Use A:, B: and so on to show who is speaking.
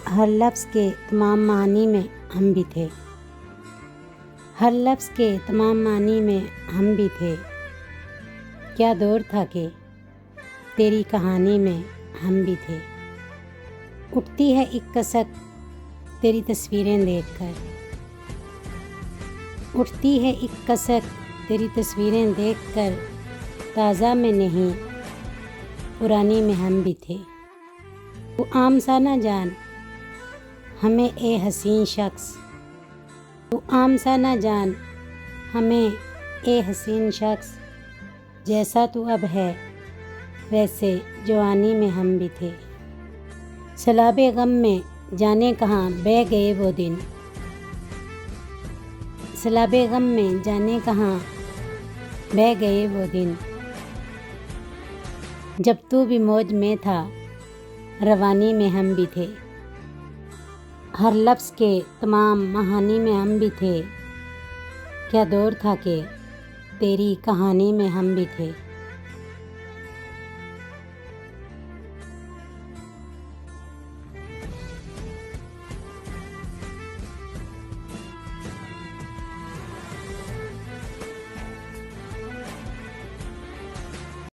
A: हर लफ्ज़ के तमाम मानी में हम भी थे। हर लफ्ज़ के तमाम मानी में हम भी थे। क्या दौर था कि तेरी कहानी में हम भी थे। उठती है एक कसक तेरी तस्वीरें देखकर। उठती है एक कसक तेरी तस्वीरें देखकर। ताज़ा में नहीं पुरानी में हम भी थे। वो आम सा ना जान हमें ए हसीन शख्स। वो आम सा ना जान हमें ए हसीन शख्स। जैसा तू अब है वैसे जवानी में हम भी थे। सलाबे गम में जाने कहाँ बह गए वो दिन। सलाबे गम में जाने कहाँ बह गए वो दिन। जब तू भी मौज में था रवानी में हम भी थे। हर लफ्ज़ के तमाम महानी में हम भी थे। क्या दौर था कि तेरी कहानी में हम भी थे।